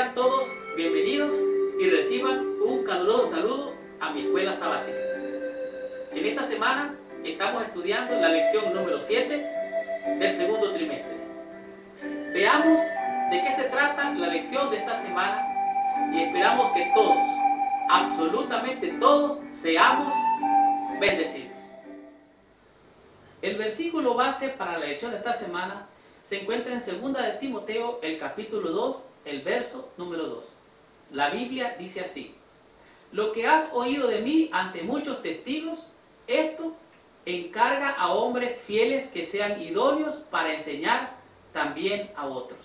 Sean todos bienvenidos y reciban un caluroso saludo a mi escuela sabática. En esta semana estamos estudiando la lección número 7 del segundo trimestre. Veamos de qué se trata la lección de esta semana y esperamos que todos, absolutamente todos, seamos bendecidos. El versículo base para la lección de esta semana se encuentra en 2 de Timoteo, el capítulo 2, el verso número 2. La Biblia dice así: lo que has oído de mí ante muchos testigos, esto encarga a hombres fieles que sean idóneos para enseñar también a otros.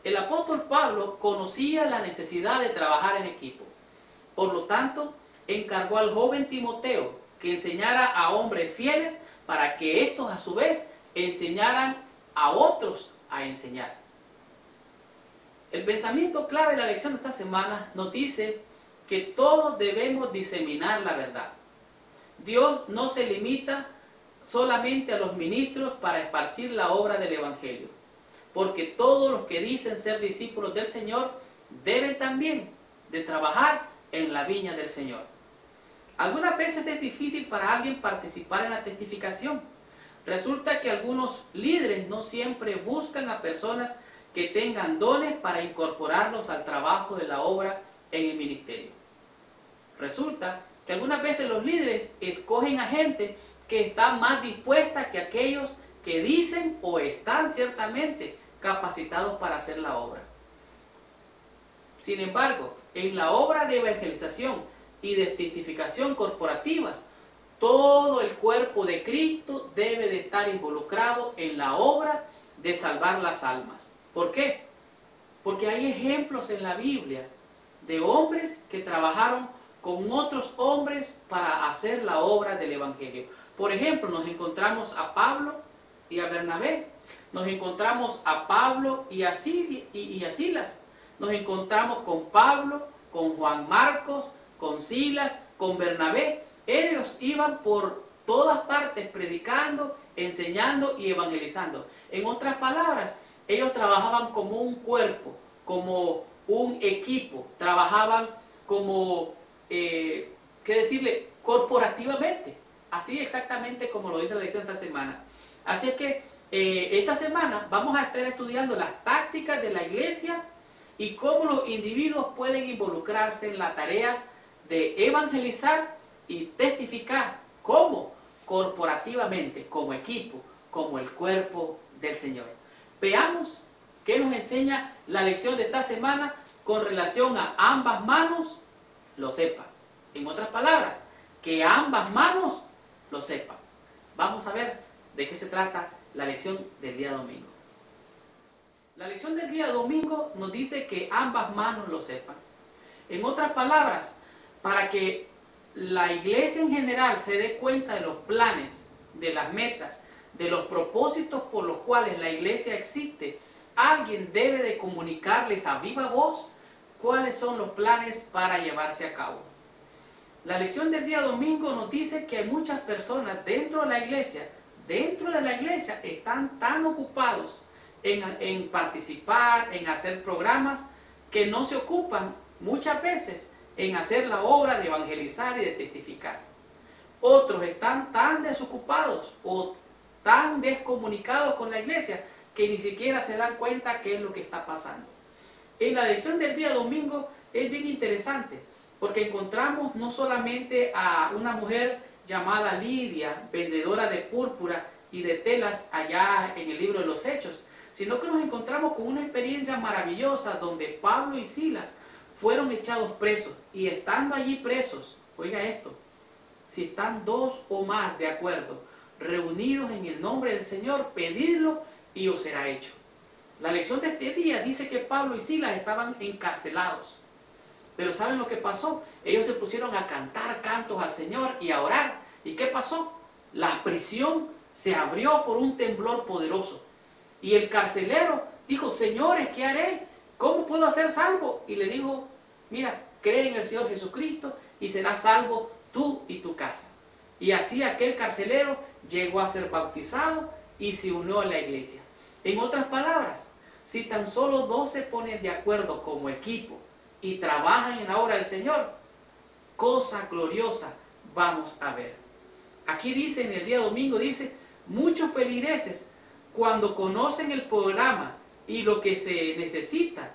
El apóstol Pablo conocía la necesidad de trabajar en equipo. Por lo tanto, encargó al joven Timoteo que enseñara a hombres fieles para que estos a su vez enseñaran a otros a enseñar. El pensamiento clave de la lección de esta semana nos dice que todos debemos diseminar la verdad. Dios no se limita solamente a los ministros para esparcir la obra del Evangelio, porque todos los que dicen ser discípulos del Señor deben también de trabajar en la viña del Señor. Algunas veces es difícil para alguien participar en la testificación. Resulta que algunos líderes no siempre buscan a personas que tengan dones para incorporarlos al trabajo de la obra en el ministerio. Resulta que algunas veces los líderes escogen a gente que está más dispuesta que aquellos que dicen o están ciertamente capacitados para hacer la obra. Sin embargo, en la obra de evangelización y de testificación corporativas, todo el cuerpo de Cristo debe de estar involucrado en la obra de salvar las almas. ¿Por qué? Porque hay ejemplos en la Biblia de hombres que trabajaron con otros hombres para hacer la obra del Evangelio. Por ejemplo, nos encontramos a Pablo y a Bernabé. Nos encontramos a Pablo y a Silas. Nos encontramos con Pablo, con Juan Marcos, con Silas, con Bernabé. Ellos iban por todas partes predicando, enseñando y evangelizando. En otras palabras, ellos trabajaban como un cuerpo, como un equipo, trabajaban como, corporativamente, así exactamente como lo dice la lección esta semana. Así es que esta semana vamos a estar estudiando las tácticas de la iglesia y cómo los individuos pueden involucrarse en la tarea de evangelizar y testificar. ¿Cómo? Corporativamente, como equipo, como el cuerpo del Señor. Veamos qué nos enseña la lección de esta semana con relación a ambas manos lo sepan. En otras palabras, que ambas manos lo sepan. Vamos a ver de qué se trata la lección del día domingo. La lección del día domingo nos dice que ambas manos lo sepan. En otras palabras, para que la iglesia en general se dé cuenta de los planes, de las metas, de los propósitos por los cuales la iglesia existe, alguien debe de comunicarles a viva voz cuáles son los planes para llevarse a cabo. La lección del día domingo nos dice que hay muchas personas dentro de la iglesia están tan ocupados en participar, en hacer programas, que no se ocupan muchas veces en hacer la obra de evangelizar y de testificar. Otros están tan desocupados o tan descomunicados con la iglesia que ni siquiera se dan cuenta qué es lo que está pasando. En la lección del día domingo es bien interesante porque encontramos no solamente a una mujer llamada Lidia, vendedora de púrpura y de telas allá en el libro de los Hechos, sino que nos encontramos con una experiencia maravillosa donde Pablo y Silas fueron echados presos, y estando allí presos, oiga esto, si están dos o más de acuerdo, reunidos en el nombre del Señor, pedidlo y os será hecho. La lección de este día dice que Pablo y Silas estaban encarcelados. Pero ¿saben lo que pasó? Ellos se pusieron a cantar cantos al Señor y a orar. ¿Y qué pasó? La prisión se abrió por un temblor poderoso. Y el carcelero dijo: señores, ¿qué haré? ¿Cómo puedo ser salvo? Y le dijo: mira, cree en el Señor Jesucristo y serás salvo tú y tu casa. Y así aquel carcelero llegó a ser bautizado y se unió a la iglesia. En otras palabras, Si tan solo 2 se ponen de acuerdo como equipo y trabajan en la obra del Señor, cosa gloriosa vamos a ver. Aquí dice, en el día domingo, dice, muchos feligreses, cuando conocen el programa y lo que se necesita,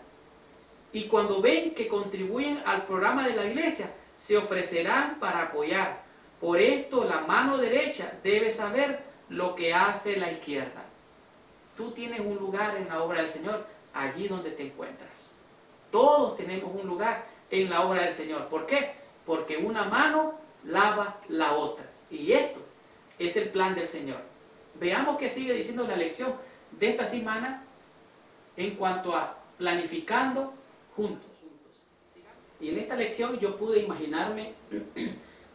y cuando ven que contribuyen al programa de la iglesia, se ofrecerán para apoyar. Por esto, la mano derecha debe saber lo que hace la izquierda. Tú tienes un lugar en la obra del Señor, allí donde te encuentras. Todos tenemos un lugar en la obra del Señor. ¿Por qué? Porque una mano lava la otra. Y esto es el plan del Señor. Veamos qué sigue diciendo la lección de esta semana en cuanto a planificando juntos. Y en esta lección yo pude imaginarme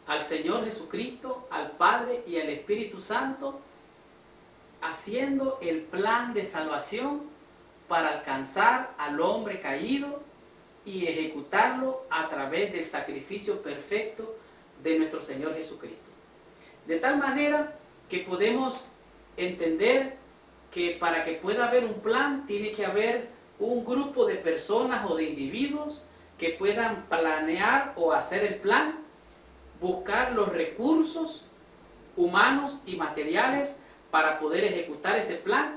al Señor Jesucristo, al Padre y al Espíritu Santo haciendo el plan de salvación para alcanzar al hombre caído y ejecutarlo a través del sacrificio perfecto de nuestro Señor Jesucristo. De tal manera que podemos entender que para que pueda haber un plan tiene que haber un grupo de personas o de individuos que puedan planear o hacer el plan, buscar los recursos humanos y materiales para poder ejecutar ese plan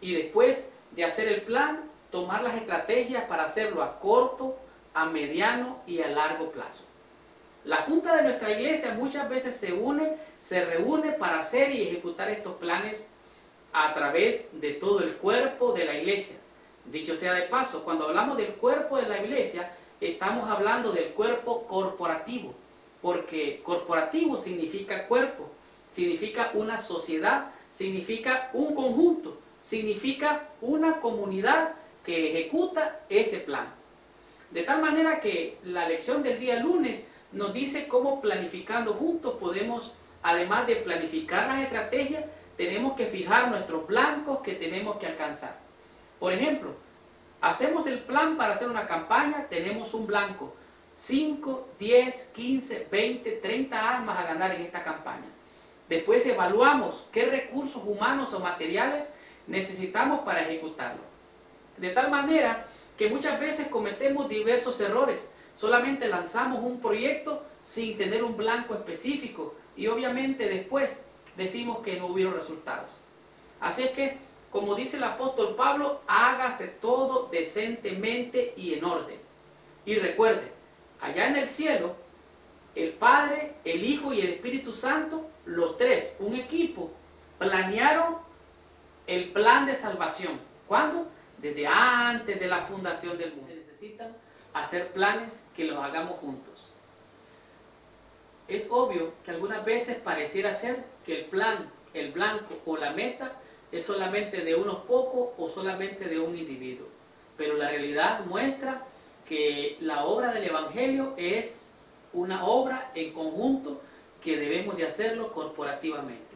y después de hacer el plan, tomar las estrategias para hacerlo a corto, a mediano y a largo plazo. La junta de nuestra iglesia muchas veces se reúne para hacer y ejecutar estos planes a través de todo el cuerpo de la iglesia. Dicho sea de paso, cuando hablamos del cuerpo de la iglesia, estamos hablando del cuerpo corporativo, porque corporativo significa cuerpo, significa una sociedad, significa un conjunto, significa una comunidad que ejecuta ese plan. De tal manera que la lección del día lunes nos dice cómo planificando juntos podemos, además de planificar las estrategias, tenemos que fijar nuestros blancos que tenemos que alcanzar. Por ejemplo, hacemos el plan para hacer una campaña, tenemos un blanco, 5, 10, 15, 20, 30 almas a ganar en esta campaña. Después evaluamos qué recursos humanos o materiales necesitamos para ejecutarlo. De tal manera que muchas veces cometemos diversos errores. Solamente lanzamos un proyecto sin tener un blanco específico y obviamente después decimos que no hubieron resultados. Así es que, como dice el apóstol Pablo, hágase todo decentemente y en orden. Y recuerde, allá en el cielo, el Padre, el Hijo y el Espíritu Santo, los tres, un equipo, planearon el plan de salvación. ¿Cuándo? Desde antes de la fundación del mundo. Se necesitan hacer planes que los hagamos juntos. Es obvio que algunas veces pareciera ser que el plan, el blanco o la meta es solamente de unos pocos o solamente de un individuo. Pero la realidad muestra que la obra del Evangelio es una obra en conjunto que debemos de hacerlo corporativamente.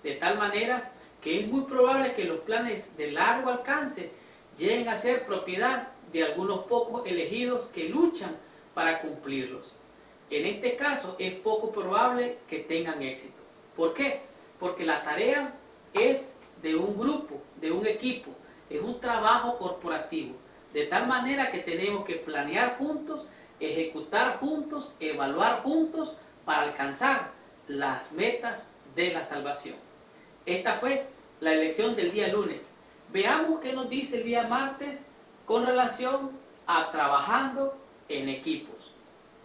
De tal manera que es muy probable que los planes de largo alcance lleguen a ser propiedad de algunos pocos elegidos que luchan para cumplirlos. En este caso es poco probable que tengan éxito. ¿Por qué? Porque la tarea es de un grupo, de un equipo, es un trabajo corporativo. De tal manera que tenemos que planear juntos, ejecutar juntos, evaluar juntos para alcanzar las metas de la salvación. Esta fue la lección del día lunes. Veamos qué nos dice el día martes con relación a trabajando en equipos.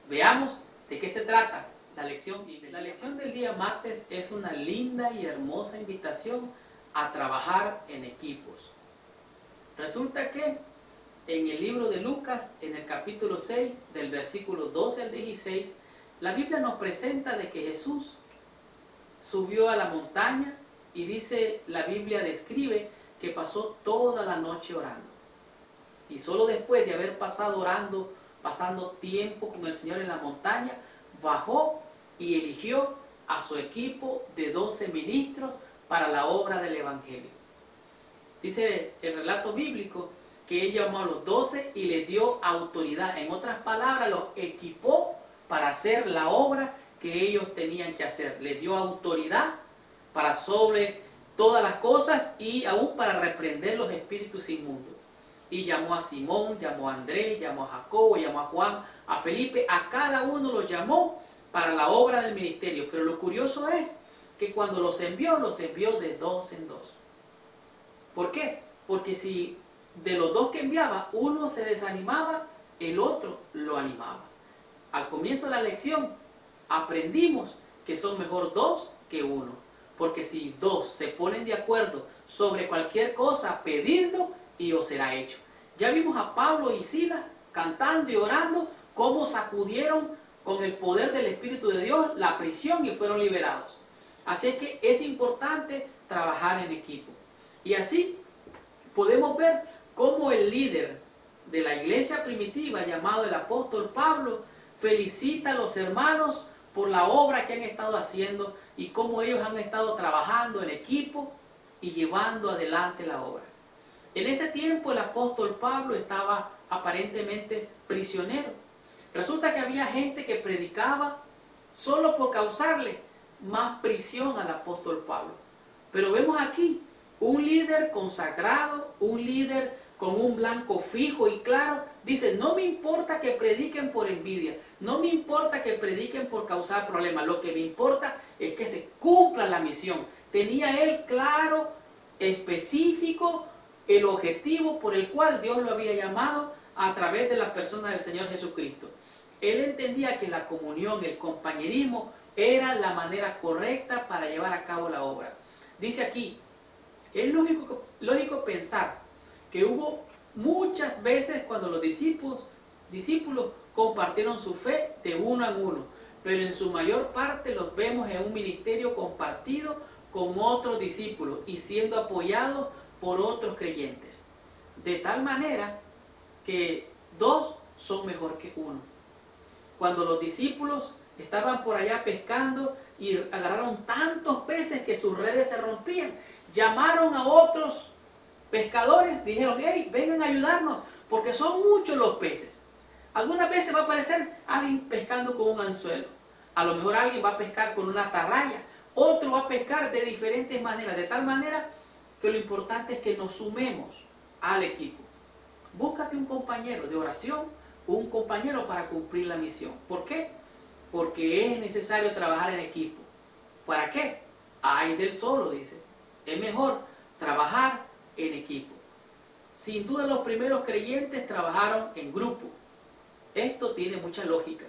Veamos de qué se trata la lección. La lección del día martes es una linda y hermosa invitación a trabajar en equipos. Resulta que en el libro de Lucas, en el capítulo 6, del versículo 12 al 16, la Biblia nos presenta de que Jesús subió a la montaña y dice, la Biblia describe que pasó toda la noche orando. Y solo después de haber pasado orando, pasando tiempo con el Señor en la montaña, bajó y eligió a su equipo de 12 ministros para la obra del Evangelio. Dice el relato bíblico que Él llamó a los 12 y les dio autoridad. En otras palabras, los equipó para hacer la obra que ellos tenían que hacer. Les dio autoridad para sobre todas las cosas y aún para reprender los espíritus inmundos. y llamó a Simón, llamó a Andrés, llamó a Jacobo, llamó a Juan, a Felipe, a cada uno los llamó para la obra del ministerio. Pero lo curioso es que cuando los envió de dos en dos. ¿Por qué? Porque si de los dos que enviaba, uno se desanimaba, el otro lo animaba. Al comienzo de la lección aprendimos que son mejor dos que uno. Porque si dos se ponen de acuerdo sobre cualquier cosa, pedidlo y os será hecho. Ya vimos a Pablo y Silas cantando y orando, cómo sacudieron con el poder del Espíritu de Dios la prisión y fueron liberados. Así es que es importante trabajar en equipo. Y así podemos ver cómo el líder de la iglesia primitiva, llamado el apóstol Pablo, felicita a los hermanos por la obra que han estado haciendo y cómo ellos han estado trabajando en equipo y llevando adelante la obra. En ese tiempo el apóstol Pablo estaba aparentemente prisionero. Resulta que había gente que predicaba solo por causarle más prisión al apóstol Pablo. Pero vemos aquí un líder consagrado, un líder con un blanco fijo y claro, dice, no me importa que prediquen por envidia, no me importa que prediquen por causar problemas, lo que me importa es que se cumpla la misión. Tenía él claro, específico, el objetivo por el cual Dios lo había llamado a través de las personas del Señor Jesucristo. Él entendía que la comunión, el compañerismo, era la manera correcta para llevar a cabo la obra. Dice aquí, es lógico pensar que hubo muchas veces cuando los discípulos compartieron su fe de uno en uno, pero en su mayor parte los vemos en un ministerio compartido con otros discípulos y siendo apoyados por otros creyentes. De tal manera que dos son mejor que uno. Cuando los discípulos estaban por allá pescando y agarraron tantos peces que sus redes se rompían, llamaron a otros pescadores, dijeron, hey, vengan a ayudarnos, porque son muchos los peces. Algunas veces va a aparecer alguien pescando con un anzuelo, a lo mejor alguien va a pescar con una atarraya, otro va a pescar de diferentes maneras, de tal manera que lo importante es que nos sumemos al equipo. Búscate un compañero de oración, un compañero para cumplir la misión. ¿Por qué? Porque es necesario trabajar en equipo. ¿Para qué? Ay del solo, dice. Es mejor trabajar en equipo. Sin duda los primeros creyentes trabajaron en grupo. Esto tiene mucha lógica.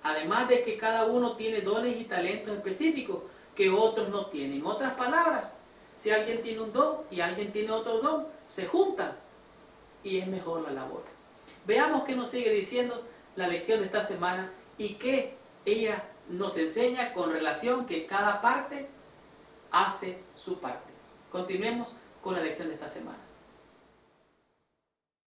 Además de que cada uno tiene dones y talentos específicos que otros no tienen. En otras palabras, si alguien tiene un don y alguien tiene otro don, se juntan y es mejor la labor. Veamos qué nos sigue diciendo la lección de esta semana y qué ella nos enseña con relación que cada parte hace su parte. Continuemos con la lección de esta semana.